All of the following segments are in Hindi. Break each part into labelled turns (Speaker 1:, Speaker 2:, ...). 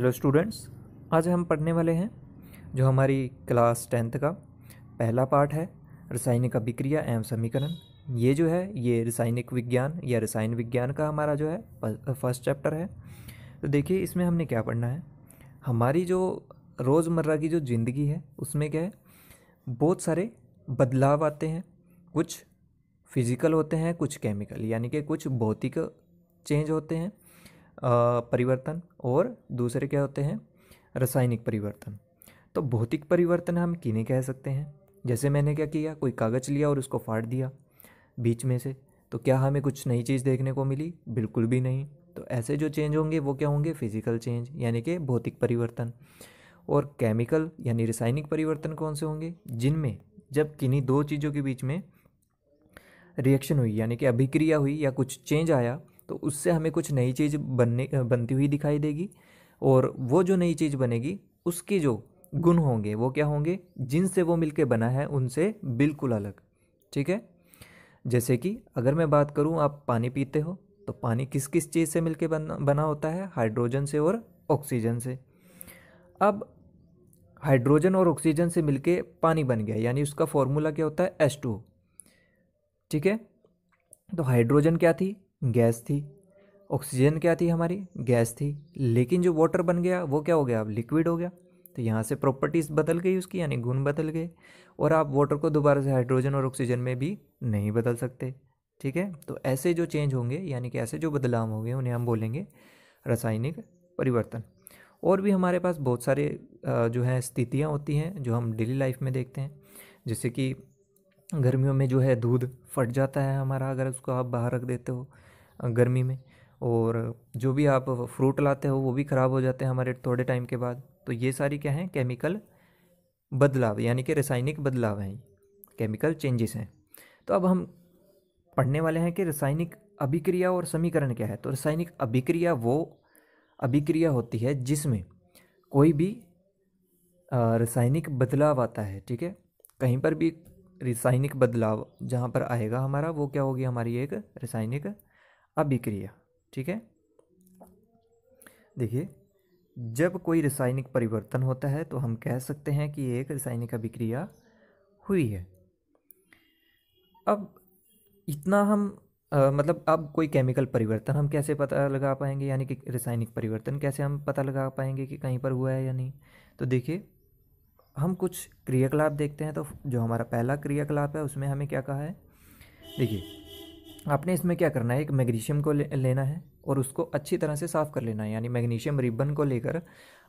Speaker 1: हेलो स्टूडेंट्स, आज हम पढ़ने वाले हैं जो हमारी क्लास 10th का पहला पार्ट है, रासायनिक अभिक्रिया एवं समीकरण। ये जो है ये रासायनिक विज्ञान या रसायन विज्ञान का हमारा जो है फर्स्ट चैप्टर है। तो देखिए इसमें हमने क्या पढ़ना है। हमारी जो रोज़मर्रा की जो ज़िंदगी है उसमें क्या है, बहुत सारे बदलाव आते हैं। कुछ फिजिकल होते हैं, कुछ केमिकल, यानी कि कुछ भौतिक चेंज होते हैं परिवर्तन, और दूसरे क्या होते हैं, रासायनिक परिवर्तन। तो भौतिक परिवर्तन हम किन्हें कह सकते हैं? जैसे मैंने क्या किया, कोई कागज़ लिया और उसको फाड़ दिया बीच में से, तो क्या हमें कुछ नई चीज़ देखने को मिली? बिल्कुल भी नहीं। तो ऐसे जो चेंज होंगे वो क्या होंगे? फिजिकल चेंज, यानी कि भौतिक परिवर्तन। और केमिकल यानी रासायनिक परिवर्तन कौन से होंगे? जिनमें जब किन्हीं दो चीज़ों के बीच में रिएक्शन हुई, यानी कि अभिक्रिया हुई या कुछ चेंज आया, तो उससे हमें कुछ नई चीज़ बनती हुई दिखाई देगी। और वो जो नई चीज़ बनेगी उसके जो गुण होंगे वो क्या होंगे? जिनसे वो मिलके बना है उनसे बिल्कुल अलग। ठीक है। जैसे कि अगर मैं बात करूं, आप पानी पीते हो तो पानी किस किस चीज़ से मिलके बना होता है? हाइड्रोजन से और ऑक्सीजन से। अब हाइड्रोजन और ऑक्सीजन से मिलके पानी बन गया, यानी उसका फॉर्मूला क्या होता है? H2। ठीक है। तो हाइड्रोजन क्या थी? गैस थी। ऑक्सीजन क्या थी? हमारी गैस थी। लेकिन जो वाटर बन गया वो क्या हो गया? अब लिक्विड हो गया। तो यहाँ से प्रॉपर्टीज़ बदल गई उसकी, यानी गुण बदल गए। और आप वाटर को दोबारा से हाइड्रोजन और ऑक्सीजन में भी नहीं बदल सकते। ठीक है। तो ऐसे जो चेंज होंगे, यानी कि ऐसे जो बदलाव होंगे, उन्हें हम बोलेंगे रासायनिक परिवर्तन। और भी हमारे पास बहुत सारे जो है स्थितियाँ होती हैं जो हम डेली लाइफ में देखते हैं। जैसे कि गर्मियों में जो है दूध फट जाता है हमारा, अगर उसको आप बाहर रख देते हो गर्मी में। और जो भी आप फ्रूट लाते हो वो भी ख़राब हो जाते हैं हमारे थोड़े टाइम के बाद। तो ये सारी क्या हैं? केमिकल बदलाव, यानी कि रासायनिक बदलाव हैं, केमिकल चेंजेस हैं। तो अब हम पढ़ने वाले हैं कि रासायनिक अभिक्रिया और समीकरण क्या है। तो रासायनिक अभिक्रिया वो अभिक्रिया होती है जिसमें कोई भी रासायनिक बदलाव आता है। ठीक है। कहीं पर भी रासायनिक बदलाव जहाँ पर आएगा हमारा, वो क्या होगी? हमारी एक रासायनिक अभिक्रिया। ठीक है। देखिए, जब कोई रासायनिक परिवर्तन होता है तो हम कह सकते हैं कि एक रासायनिक अभिक्रिया हुई है। अब इतना हम मतलब अब कोई केमिकल परिवर्तन हम कैसे पता लगा पाएंगे, यानी कि रासायनिक परिवर्तन कैसे हम पता लगा पाएंगे कि कहीं पर हुआ है या नहीं? तो देखिए, हम कुछ क्रियाकलाप देखते हैं। तो जो हमारा पहला क्रियाकलाप है उसमें हमें क्या कहा है? देखिए, आपने इसमें क्या करना है, एक मैग्नीशियम को लेना है और उसको अच्छी तरह से साफ़ कर लेना है, यानी मैग्नीशियम रिबन को लेकर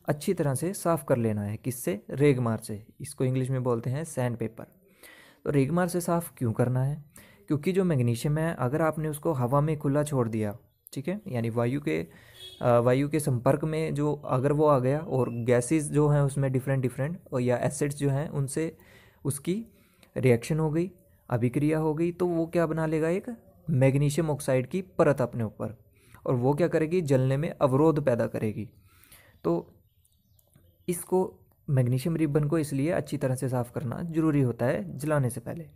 Speaker 1: अच्छी तरह से साफ़ कर लेना है। किससे? रेगमार से। इसको इंग्लिश में बोलते हैं सैंड पेपर। तो रेगमार से साफ़ क्यों करना है? क्योंकि जो मैग्नीशियम है, अगर आपने उसको हवा में खुला छोड़ दिया, ठीक है, यानी वायु के संपर्क में जो अगर वो आ गया और गैसेस जो हैं उसमें डिफरेंट डिफरेंट और या एसिड्स जो हैं उनसे उसकी रिएक्शन हो गई, अभिक्रिया हो गई, तो वो क्या बना लेगा? एक मैग्नीशियम ऑक्साइड की परत अपने ऊपर। और वो क्या करेगी? जलने में अवरोध पैदा करेगी। तो इसको मैग्नीशियम रिबन को इसलिए अच्छी तरह से साफ़ करना ज़रूरी होता है जलाने से पहले।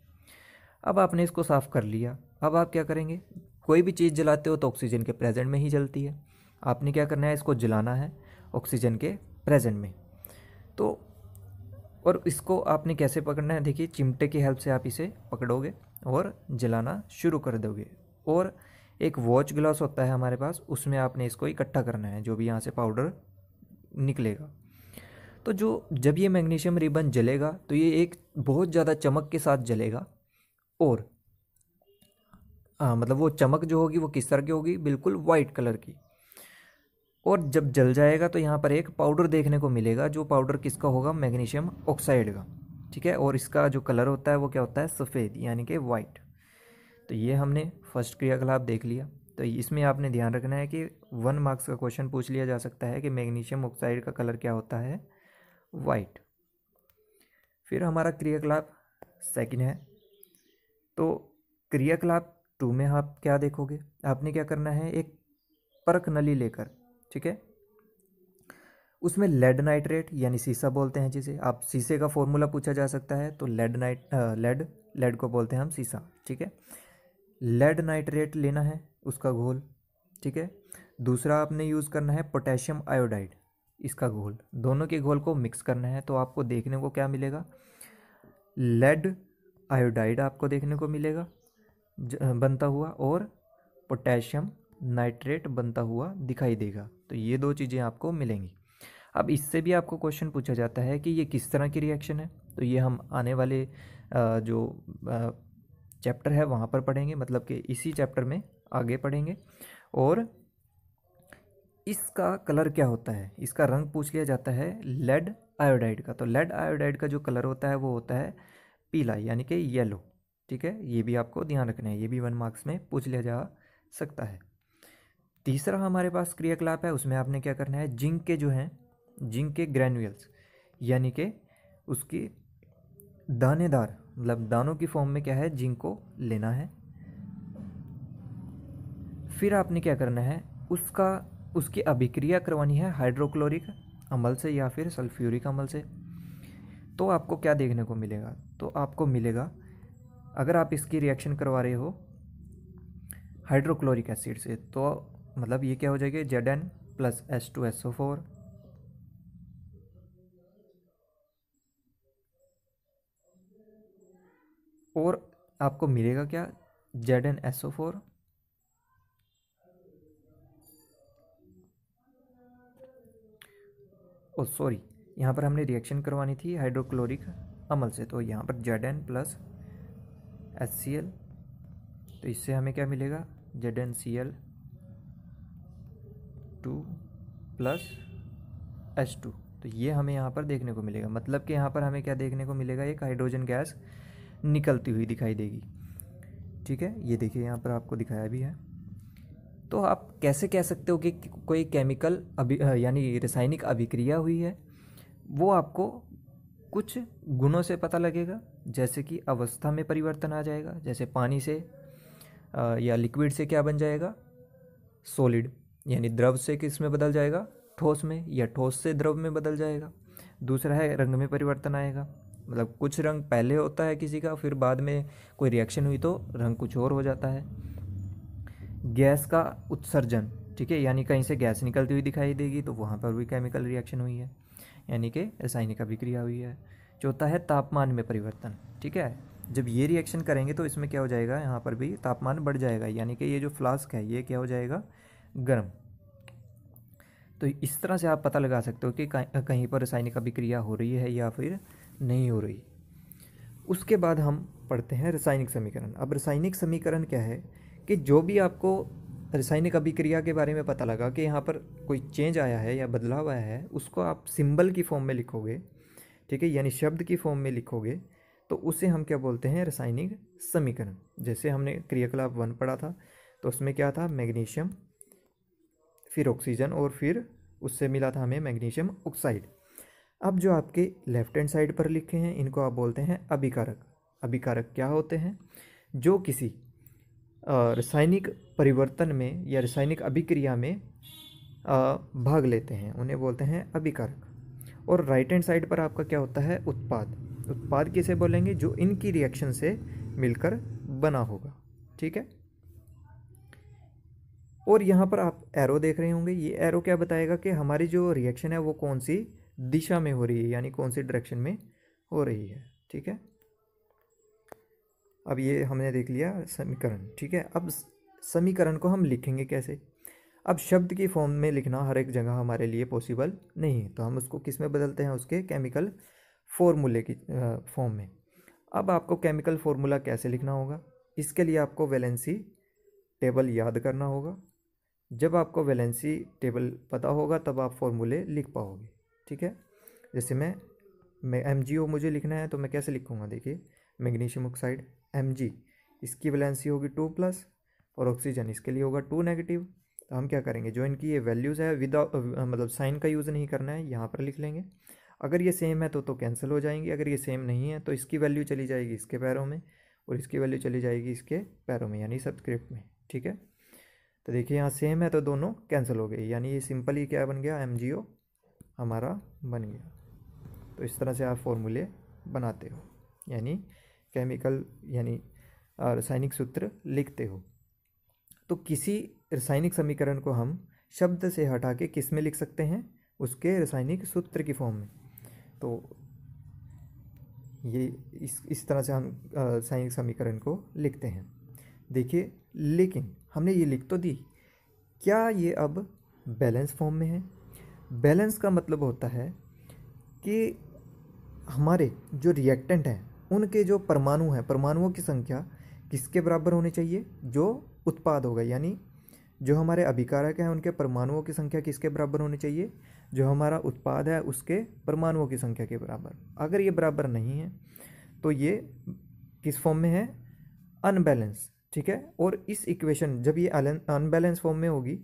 Speaker 1: अब आपने इसको साफ़ कर लिया। अब आप क्या करेंगे? कोई भी चीज़ जलाते हो तो ऑक्सीजन के प्रेजेंट में ही जलती है। आपने क्या करना है? इसको जलाना है ऑक्सीजन के प्रेजेंट में। तो और इसको आपने कैसे पकड़ना है? देखिए, चिमटे की हेल्प से आप इसे पकड़ोगे और जलाना शुरू कर दोगे। और एक वॉच ग्लास होता है हमारे पास, उसमें आपने इसको इकट्ठा करना है, जो भी यहाँ से पाउडर निकलेगा। तो जब ये मैग्नीशियम रिबन जलेगा तो ये एक बहुत ज़्यादा चमक के साथ जलेगा। और मतलब वो चमक जो होगी वो किस तरह की होगी? बिल्कुल वाइट कलर की। और जब जल जाएगा तो यहाँ पर एक पाउडर देखने को मिलेगा, जो पाउडर किसका होगा? मैग्नीशियम ऑक्साइड का। ठीक है। और इसका जो कलर होता है वो क्या होता है? सफ़ेद, यानी कि वाइट। तो ये हमने फर्स्ट क्रियाकलाप देख लिया। तो इसमें आपने ध्यान रखना है कि 1 मार्क्स का क्वेश्चन पूछ लिया जा सकता है कि मैग्नीशियम ऑक्साइड का कलर क्या होता है? वाइट। फिर हमारा क्रियाकलाप सेकंड है। तो क्रियाकलाप 2 में आप क्या देखोगे? आपने क्या करना है? एक परख नली लेकर, ठीक है, उसमें लेड नाइट्रेट यानी सीसा बोलते हैं जिसे, आप सीसे का फॉर्मूला पूछा जा सकता है तो लेड को बोलते हैं हम सीसा। ठीक है। लेड नाइट्रेट लेना है, उसका घोल। ठीक है। दूसरा आपने यूज़ करना है पोटेशियम आयोडाइड, इसका घोल, दोनों के घोल को मिक्स करना है। तो आपको देखने को क्या मिलेगा, लेड आयोडाइड आपको देखने को मिलेगा बनता हुआ, और पोटेशियम नाइट्रेट बनता हुआ दिखाई देगा। तो ये दो चीज़ें आपको मिलेंगी। अब इससे भी आपको क्वेश्चन पूछा जाता है कि ये किस तरह की रिएक्शन है। तो ये हम आने वाले जो चैप्टर है वहाँ पर पढ़ेंगे, मतलब कि इसी चैप्टर में आगे पढ़ेंगे। और इसका कलर क्या होता है, इसका रंग पूछ लिया जाता है लेड आयोडाइड का। तो लेड आयोडाइड का जो कलर होता है वो होता है पीला, यानी कि येलो। ठीक है, ये भी आपको ध्यान रखना है, ये भी 1 मार्क्स में पूछ लिया जा सकता है। तीसरा हमारे पास क्रियाकलाप है, उसमें आपने क्या करना है, जिंक के जो हैं, जिंक के ग्रैन्युअल्स, यानी कि उसकी दानेदार, मतलब दानों की फॉर्म में क्या है, जिंक को लेना है। फिर आपने क्या करना है, उसकी अभिक्रिया करवानी है हाइड्रोक्लोरिक अम्ल से या फिर सल्फ्यूरिक अम्ल से। तो आपको क्या देखने को मिलेगा, तो आपको मिलेगा, अगर आप इसकी रिएक्शन करवा रहे हो हाइड्रोक्लोरिक एसिड से, तो मतलब ये क्या हो जाएगी, Zn प्लस H2SO4, और आपको मिलेगा क्या, ZnSO4, ओ सॉरी, यहाँ पर हमने रिएक्शन करवानी थी हाइड्रोक्लोरिक अम्ल से, तो यहाँ पर Zn प्लस HCl, तो इससे हमें क्या मिलेगा, ZnCl2 प्लस H2। तो ये हमें यहाँ पर देखने को मिलेगा, मतलब कि यहाँ पर हमें क्या देखने को मिलेगा, एक हाइड्रोजन गैस निकलती हुई दिखाई देगी। ठीक है, ये देखिए यहाँ पर आपको दिखाया भी है। तो आप कैसे कह सकते हो कि कोई केमिकल यानी रासायनिक अभिक्रिया हुई है, वो आपको कुछ गुणों से पता लगेगा, जैसे कि अवस्था में परिवर्तन आ जाएगा, जैसे पानी से या लिक्विड से क्या बन जाएगा, सॉलिड, यानी द्रव से किस में बदल जाएगा, ठोस में, या ठोस से द्रव में बदल जाएगा। दूसरा है रंग में परिवर्तन आएगा, मतलब कुछ रंग पहले होता है किसी का, फिर बाद में कोई रिएक्शन हुई तो रंग कुछ और हो जाता है। गैस का उत्सर्जन, ठीक है, यानी कहीं से गैस निकलती हुई दिखाई देगी, तो वहाँ पर भी केमिकल रिएक्शन हुई है, यानी कि रासायनिक अभिक्रिया हुई है। चौथा है तापमान में परिवर्तन। ठीक है, जब ये रिएक्शन करेंगे तो इसमें क्या हो जाएगा, यहाँ पर भी तापमान बढ़ जाएगा, यानी कि ये जो फ्लास्क है ये क्या हो जाएगा, गर्म। तो इस तरह से आप पता लगा सकते हो कि कहीं पर रासायनिक अभिक्रिया हो रही है या फिर नहीं हो रही। उसके बाद हम पढ़ते हैं रासायनिक समीकरण। अब रासायनिक समीकरण क्या है कि जो भी आपको रासायनिक अभिक्रिया के बारे में पता लगा कि यहाँ पर कोई चेंज आया है या बदलाव आया है, उसको आप सिंबल की फॉर्म में लिखोगे, ठीक है, यानी शब्द की फॉर्म में लिखोगे, तो उसे हम क्या बोलते हैं, रासायनिक समीकरण। जैसे हमने क्रियाकलाप 1 पढ़ा था, तो उसमें क्या था, मैग्नीशियम, फिर ऑक्सीजन, और फिर उससे मिला था हमें मैग्नीशियम ऑक्साइड। अब जो आपके लेफ्ट हैंड साइड पर लिखे हैं, इनको आप बोलते हैं अभिकारक। अभिकारक क्या होते हैं, जो किसी रासायनिक परिवर्तन में या रासायनिक अभिक्रिया में भाग लेते हैं, उन्हें बोलते हैं अभिकारक। और राइट हैंड साइड पर आपका क्या होता है, उत्पाद। उत्पाद किसे बोलेंगे, जो इनकी रिएक्शन से मिलकर बना होगा। ठीक है, और यहाँ पर आप एरो देख रहे होंगे, ये एरो क्या बताएगा कि हमारी जो रिएक्शन है वो कौन सी दिशा में हो रही है, यानी कौन सी डायरेक्शन में हो रही है। ठीक है, अब ये हमने देख लिया समीकरण। ठीक है, अब समीकरण को हम लिखेंगे कैसे। अब शब्द की फॉर्म में लिखना हर एक जगह हमारे लिए पॉसिबल नहीं है, तो हम उसको किस में बदलते हैं, उसके केमिकल फॉर्मूले की फॉर्म में। अब आपको केमिकल फॉर्मूला कैसे लिखना होगा, इसके लिए आपको वैलेंसी टेबल याद करना होगा। जब आपको वैलेंसी टेबल पता होगा तब आप फॉर्मूले लिख पाओगे। ठीक है, जैसे मैं MgO मुझे लिखना है, तो मैं कैसे लिखूँगा, देखिए, मैग्नीशियम ऑक्साइड Mg, इसकी वैलेंसी होगी 2+, और ऑक्सीजन इसके लिए होगा 2-। तो हम क्या करेंगे, जो इनकी ये वैल्यूज़ है विदाउट मतलब साइन का यूज़ नहीं करना है, यहाँ पर लिख लेंगे। अगर ये सेम है तो कैंसिल हो जाएंगी, अगर ये सेम नहीं है तो इसकी वैल्यू चली जाएगी इसके पैरों में, और इसकी वैल्यू चली जाएगी इसके पैरों में, यानी सब्सक्रिप्ट में। ठीक है, तो देखिए यहाँ सेम है तो दोनों कैंसिल हो गए, यानी ये सिंपली क्या बन गया, MgO हमारा बन गया। तो इस तरह से आप फॉर्मूले बनाते हो, यानी केमिकल यानी रासायनिक सूत्र लिखते हो। तो किसी रासायनिक समीकरण को हम शब्द से हटा के किस में लिख सकते हैं, उसके रासायनिक सूत्र की फॉर्म में। तो ये इस तरह से हम रासायनिक समीकरण को लिखते हैं। देखिए, लेकिन हमने ये लिख तो दी, क्या ये अब बैलेंस फॉर्म में है? बैलेंस का मतलब होता है कि हमारे जो रिएक्टेंट हैं उनके जो परमाणु हैं, परमाणुओं की संख्या किसके बराबर होनी चाहिए? जो उत्पाद होगा, यानी जो हमारे अभिकारक हैं उनके परमाणुओं की संख्या किसके बराबर होनी चाहिए? जो हमारा उत्पाद है उसके परमाणुओं की संख्या के बराबर। अगर ये बराबर नहीं है तो ये किस फॉर्म में है? अनबैलेंस। ठीक है। और इस इक्वेशन जब ये अनबैलेंस फॉर्म में होगी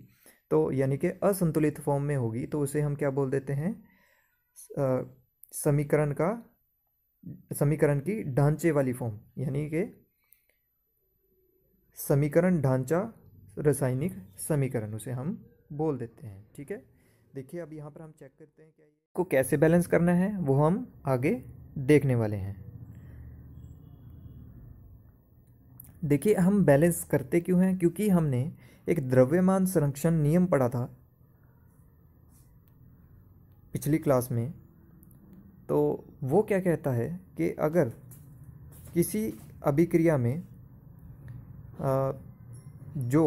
Speaker 1: तो यानी कि असंतुलित फॉर्म में होगी तो उसे हम क्या बोल देते हैं? समीकरण की ढांचे वाली फॉर्म, यानी कि समीकरण ढांचा रासायनिक समीकरण उसे हम बोल देते हैं। ठीक है। देखिए, अब यहाँ पर हम चेक करते हैं क्या ये को कैसे बैलेंस करना है, वो हम आगे देखने वाले हैं। देखिए, हम बैलेंस करते क्यों हैं? क्योंकि हमने एक द्रव्यमान संरक्षण नियम पढ़ा था पिछली क्लास में। तो वो क्या कहता है कि अगर किसी अभिक्रिया में जो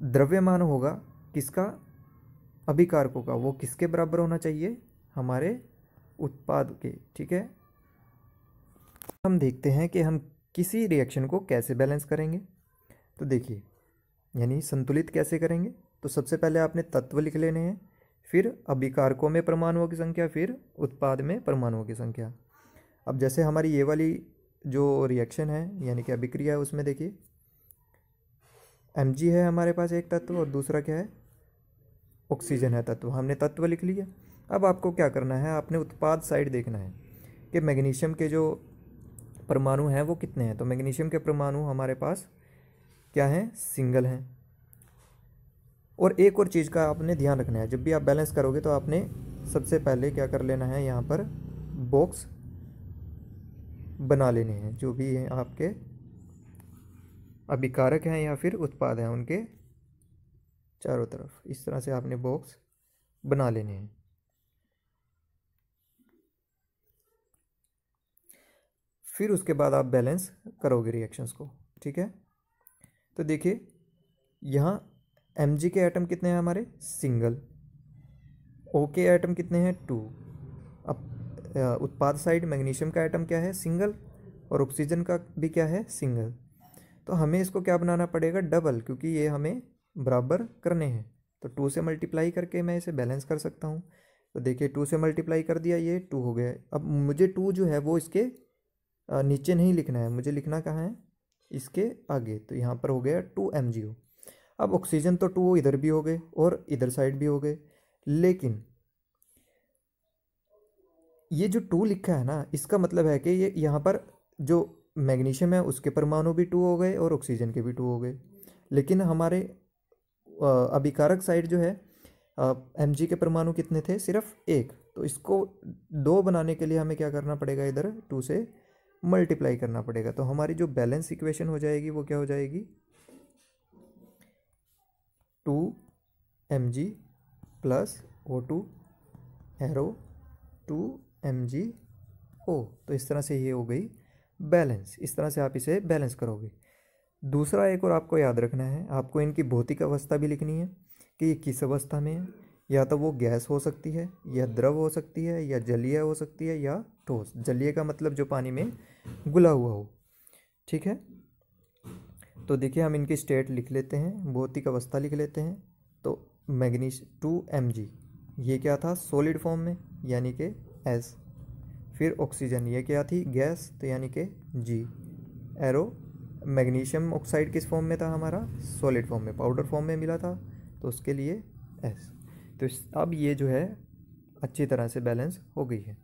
Speaker 1: द्रव्यमान होगा किसका? अभिकारकों का, वो किसके बराबर होना चाहिए? हमारे उत्पाद के। ठीक है। हम देखते हैं कि हम किसी रिएक्शन को कैसे बैलेंस करेंगे। तो देखिए, यानी संतुलित कैसे करेंगे। तो सबसे पहले आपने तत्व लिख लेने हैं, फिर अभिकारकों में परमाणुओं की संख्या, फिर उत्पाद में परमाणुओं की संख्या। अब जैसे हमारी ये वाली जो रिएक्शन है यानी कि अभिक्रिया है, उसमें देखिए Mg है हमारे पास एक तत्व और दूसरा क्या है? ऑक्सीजन है तत्व। हमने तत्व लिख लिया। अब आपको क्या करना है? आपने उत्पाद साइड देखना है कि मैग्नीशियम के जो परमाणु हैं वो कितने हैं। तो मैग्नीशियम के परमाणु हमारे पास क्या हैं? सिंगल हैं। और एक और चीज़ का आपने ध्यान रखना है, जब भी आप बैलेंस करोगे तो आपने सबसे पहले क्या कर लेना है, यहाँ पर बॉक्स बना लेने हैं। जो भी हैं आपके अभिकारक हैं या फिर उत्पाद हैं उनके चारों तरफ इस तरह से आपने बॉक्स बना लेने हैं। फिर उसके बाद आप बैलेंस करोगे रिएक्शंस को। ठीक है। तो देखिए, यहाँ Mg के एटम कितने हैं हमारे? सिंगल। O के एटम कितने हैं? 2। अब उत्पाद साइड मैग्नीशियम का एटम क्या है? सिंगल। और ऑक्सीजन का भी क्या है? सिंगल। तो हमें इसको क्या बनाना पड़ेगा? डबल, क्योंकि ये हमें बराबर करने हैं। तो 2 से मल्टीप्लाई करके मैं इसे बैलेंस कर सकता हूँ। तो देखिए, 2 से मल्टीप्लाई कर दिया, ये 2 हो गया। अब मुझे 2 जो है वो इसके नीचे नहीं लिखना है, मुझे लिखना कहाँ है? इसके आगे। तो यहाँ पर हो गया 2 MgO। अब ऑक्सीजन तो 2 इधर भी हो गए और इधर साइड भी हो गए, लेकिन ये जो 2 लिखा है ना, इसका मतलब है कि ये यहाँ पर जो मैग्नीशियम है उसके परमाणु भी 2 हो गए और ऑक्सीजन के भी 2 हो गए। लेकिन हमारे अभिकारक साइड जो है Mg के परमाणु कितने थे? सिर्फ 1। तो इसको 2 बनाने के लिए हमें क्या करना पड़ेगा? इधर 2 से मल्टीप्लाई करना पड़ेगा। तो हमारी जो बैलेंस इक्वेशन हो जाएगी वो क्या हो जाएगी? 2 Mg plus O2 arrow 2 MgO। तो इस तरह से ये हो गई बैलेंस। इस तरह से आप इसे बैलेंस करोगे। दूसरा एक और आपको याद रखना है, आपको इनकी भौतिक अवस्था भी लिखनी है कि ये किस अवस्था में है। या तो वो गैस हो सकती है, या द्रव हो सकती है, या जलीय हो सकती है, या ठोस। जलीय का मतलब जो पानी में घुला हुआ हो। ठीक है। तो देखिए, हम इनकी स्टेट लिख लेते हैं, भौतिक अवस्था लिख लेते हैं। तो मैग्नीशियम 2 Mg ये क्या था? सॉलिड फॉर्म में, यानी कि S। फिर ऑक्सीजन ये क्या थी? गैस, तो यानी कि G। एरो मैग्नीशियम ऑक्साइड किस फॉर्म में था हमारा? सॉलिड फॉर्म में, पाउडर फॉर्म में मिला था, तो उसके लिए S। तो अब ये जो है अच्छी तरह से बैलेंस हो गई है।